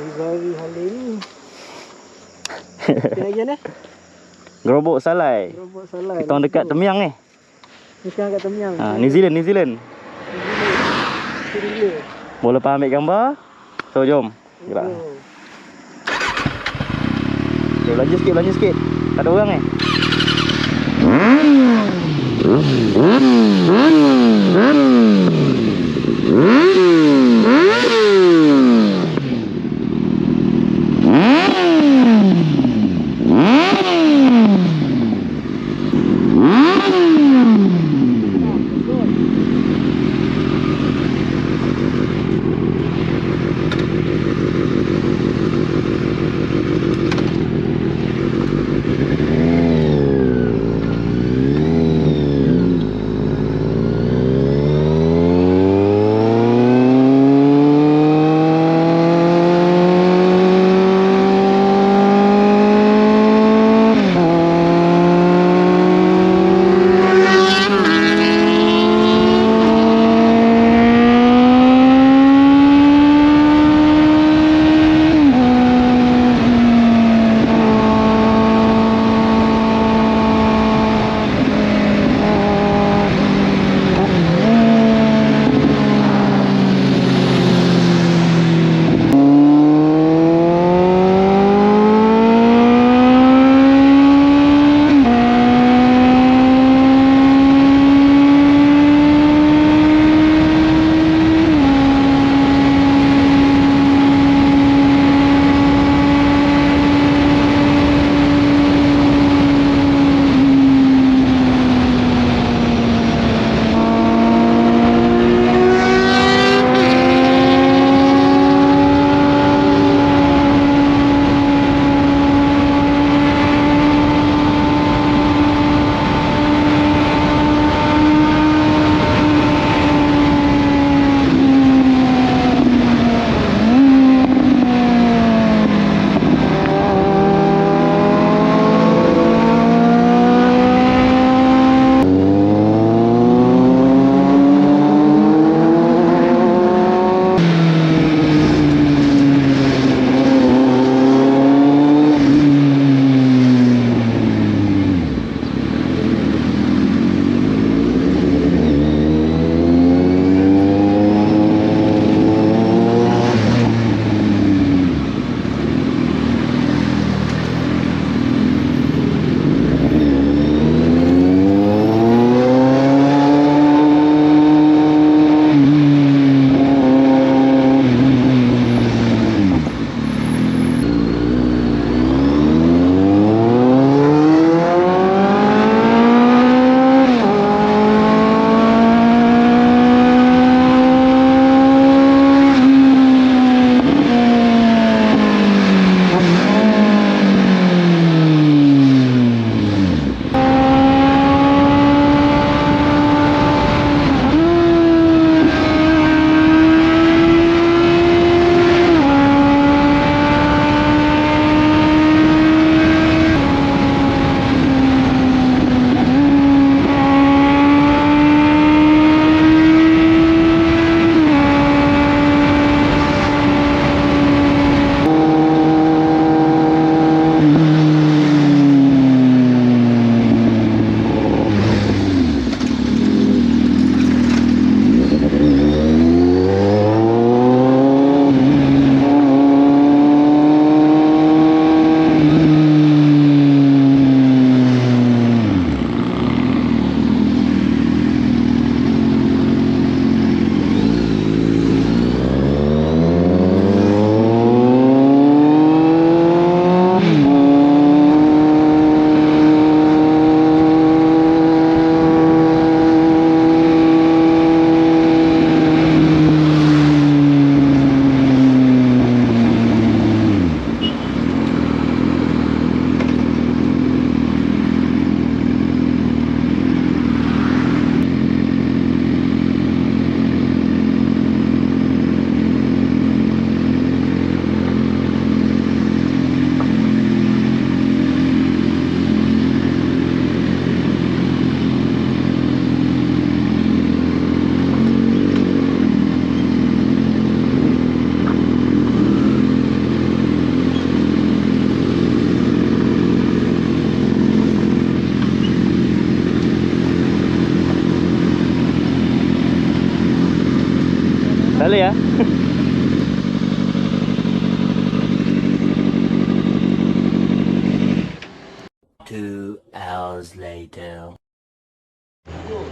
Rizari Halim. Okey lagi ni. Gerobok Salai. Gerobok Salai. Kita orang dekat Temiang ni. Ni sekarang kat Temiang. New Zealand. Boleh faham ambil gambar. So jom. Gerak. Okay, belanja sikit. Tak ada orang ni.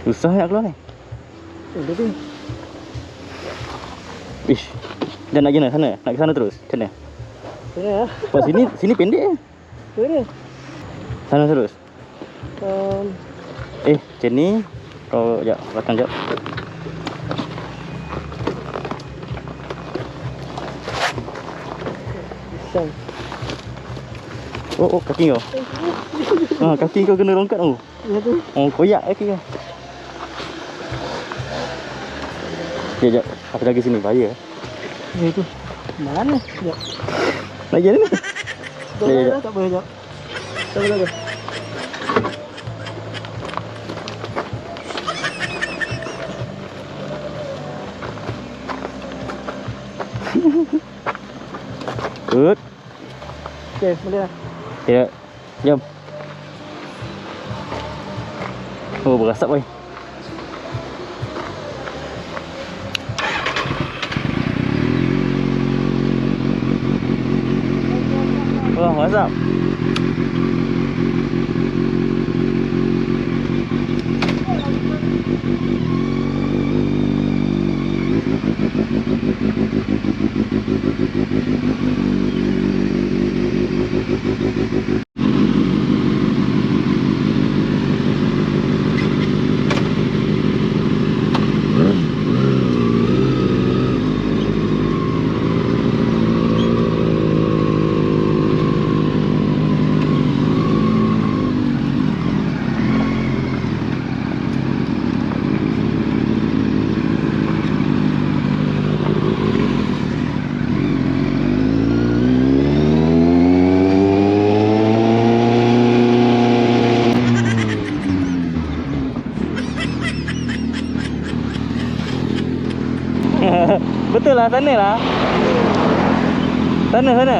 Susah nak keluar ni. Udah tu. Ish. Dan nak gimana sana? Nak ke sana terus? Macam mana? Sana ya. Oh, sini pendek je. Sana. Sana terus. Um, Macam ni. Kau sekejap, belakang sekejap. Pisang. Oh, kaki kau. Kaki kau kena longkat tu. Ya tu. Oh, koyak kaki kau. Sekejap. Aku jaga sini, bahaya. Ya tu. Mana? Ya. Nak jalan ni? Dah tak boleh jap. Tak boleh. Good. Okey, boleh dah. Ya. Jom. Oh, berasap weh. Oh, berasap. Betul lah, sana lah. Sana.